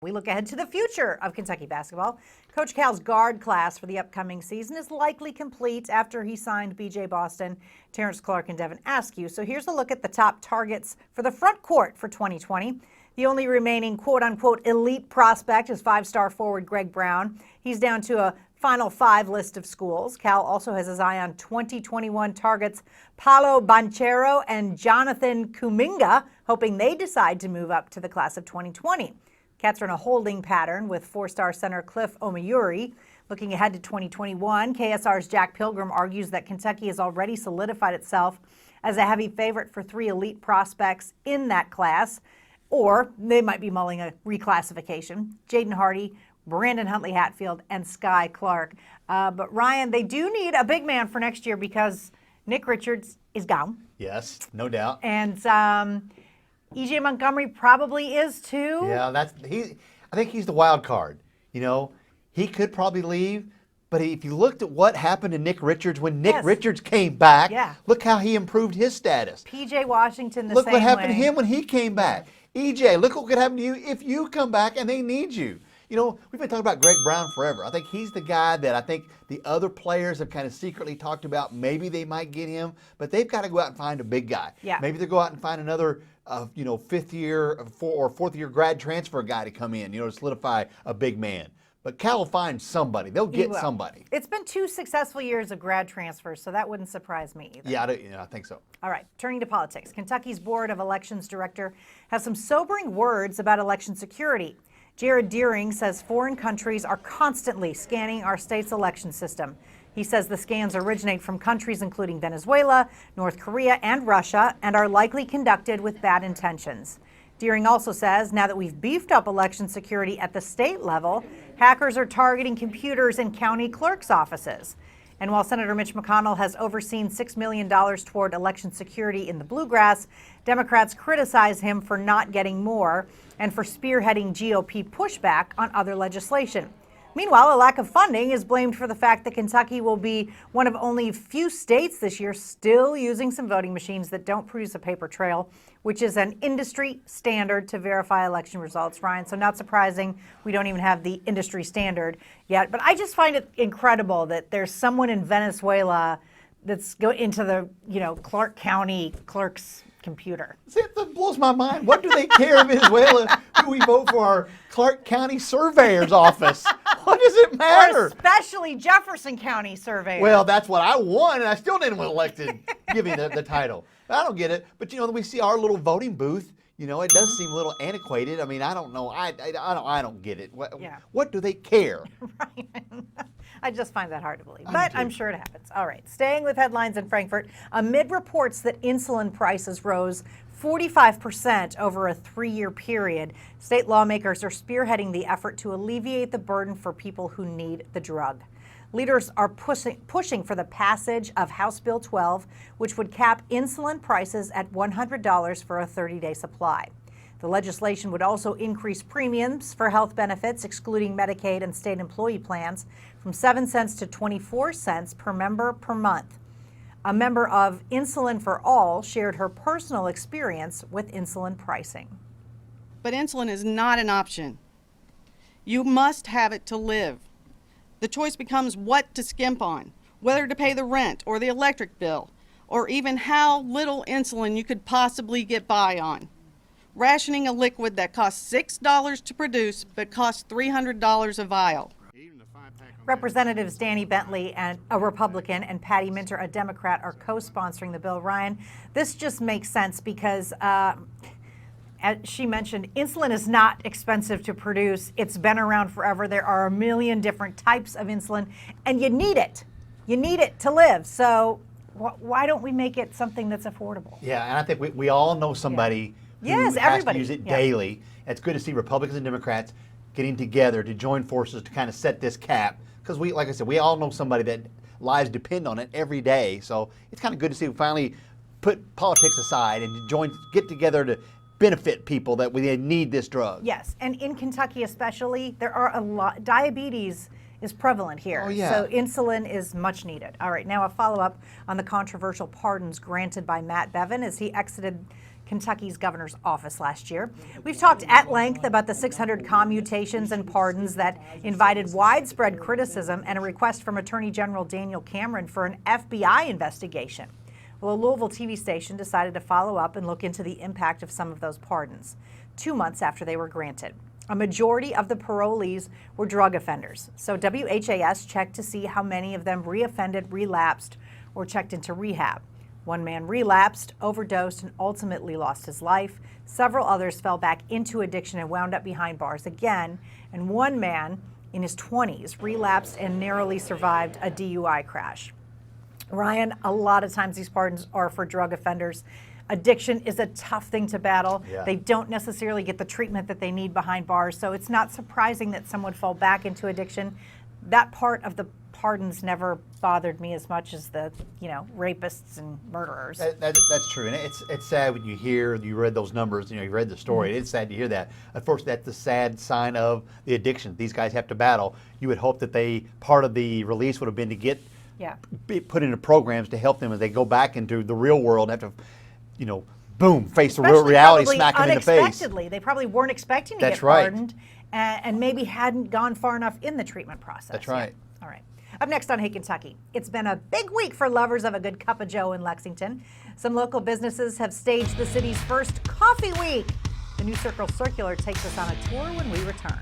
We look ahead to the future of Kentucky basketball. Coach Cal's guard class for the upcoming season is likely complete after he signed B.J. Boston, Terrence Clarke, and Devin Askew. So here's a look at the top targets for the front court for 2020. The only remaining quote-unquote elite prospect is five-star forward Greg Brown. He's down to a final 5 list of schools. Cal also has his eye on 2021 targets Paolo Banchero and Jonathan Kuminga, hoping they decide to move up to the class of 2020. Cats are in a holding pattern with 4-star center Cliff Omoyuri. Looking ahead to 2021, KSR's Jack Pilgrim argues that Kentucky has already solidified itself as a heavy favorite for 3 elite prospects in that class, or they might be mulling a reclassification. Jaden Hardy, Brandon Huntley Hatfield, and Sky Clark. But Ryan, they do need a big man for next year because Nick Richards is gone. Yes, no doubt. And E.J. Montgomery probably is too. Yeah, I think he's the wild card. You know, he could probably leave, but if you looked at what happened to Nick Richards when Nick Richards came back, look how he improved his status. P.J. Washington the look same what happened way. to him when he came back. E.J., look what could happen to you if you come back and they need you. You know, we've been talking about Greg Brown forever. I think he's the guy that I think the other players have kind of secretly talked about. Maybe they might get him, but they've got to go out and find a big guy. Yeah. Maybe they go out and find another, fifth year or fourth year grad transfer guy to come in, to solidify a big man. But Cal will find somebody. They'll get somebody. It's been 2 successful years of grad transfers, so that wouldn't surprise me either. Yeah, I think so. All right, turning to politics. Kentucky's Board of Elections Director has some sobering words about election security. Jared Deering says foreign countries are constantly scanning our state's election system. He says the scans originate from countries including Venezuela, North Korea, and Russia, and are likely conducted with bad intentions. Deering also says now that we've beefed up election security at the state level, hackers are targeting computers in county clerks' offices. And while Senator Mitch McConnell has overseen $6 million toward election security in the Bluegrass, Democrats criticize him for not getting more and for spearheading GOP pushback on other legislation. Meanwhile, a lack of funding is blamed for the fact that Kentucky will be one of only a few states this year still using some voting machines that don't produce a paper trail, which is an industry standard to verify election results, Ryan. So not surprising, we don't even have the industry standard yet. But I just find it incredible that there's someone in Venezuela that's into the, Clark County clerk's computer. See, that blows my mind. What do they care in Venezuela who we vote for our Clark County Surveyor's office? What does it matter? Or especially Jefferson County Surveyor. Well, that's what I won, and I still didn't want elected. Give me the title. I don't get it. But, we see our little voting booth. It does seem a little antiquated. I mean, I don't know. I don't get it. What do they care? Right. I just find that hard to believe, but I'm sure it happens. All right, staying with headlines in Frankfort, amid reports that insulin prices rose 45% over a 3-year period, state lawmakers are spearheading the effort to alleviate the burden for people who need the drug. Leaders are pushing for the passage of House Bill 12, which would cap insulin prices at $100 for a 30-day supply. The legislation would also increase premiums for health benefits, excluding Medicaid and state employee plans, from 7 cents to 24 cents per member per month. A member of Insulin for All shared her personal experience with insulin pricing. But insulin is not an option. You must have it to live. The choice becomes what to skimp on, whether to pay the rent or the electric bill, or even how little insulin you could possibly get by on. Rationing a liquid that costs $6 to produce but costs $300 a vial. Representatives Danny Bentley, a Republican, and Patty Minter, a Democrat, are co-sponsoring the bill. Ryan, this just makes sense because, as she mentioned, insulin is not expensive to produce. It's been around forever. There are a million different types of insulin, and you need it. You need it to live. So why don't we make it something that's affordable? Yeah, and I think we all know somebody who has to use it daily. It's good to see Republicans and Democrats getting together to join forces to kind of set this cap. Because like I said, we all know somebody that lives depend on it every day. So it's kind of good to see we finally put politics aside and get together to benefit people that we need this drug. Yes, and in Kentucky especially, there are a lot. Diabetes is prevalent here. Oh, yeah. So insulin is much needed. All right, now a follow-up on the controversial pardons granted by Matt Bevin as he exited Kentucky's governor's office last year. We've talked at length about the 600 commutations and pardons that invited widespread criticism and a request from Attorney General Daniel Cameron for an FBI investigation. Well, a Louisville TV station decided to follow up and look into the impact of some of those pardons 2 months after they were granted. A majority of the parolees were drug offenders, so WHAS checked to see how many of them reoffended, relapsed, or checked into rehab. One man relapsed, overdosed, and ultimately lost his life. Several others fell back into addiction and wound up behind bars again. And one man in his 20s relapsed and narrowly survived a DUI crash. Ryan, a lot of times these pardons are for drug offenders. Addiction is a tough thing to battle. Yeah. They don't necessarily get the treatment that they need behind bars, so it's not surprising that some would fall back into addiction. That part of the pardons never bothered me as much as the, rapists and murderers. That's true, and it's sad when you read those numbers. You read the story. It's sad to hear that. Unfortunately, that's the sad sign of the addiction these guys have to battle. You would hope that part of the release would have been to be put into programs to help them as they go back into the real world and have to, boom, face the real reality, smack them in the face. Unexpectedly. They probably weren't expecting to get pardoned and maybe hadn't gone far enough in the treatment process. That's right. Yeah. All right. Up next on Hey Kentucky, it's been a big week for lovers of a good cup of joe in Lexington. Some local businesses have staged the city's first coffee week. The New Circle Circular takes us on a tour when we return.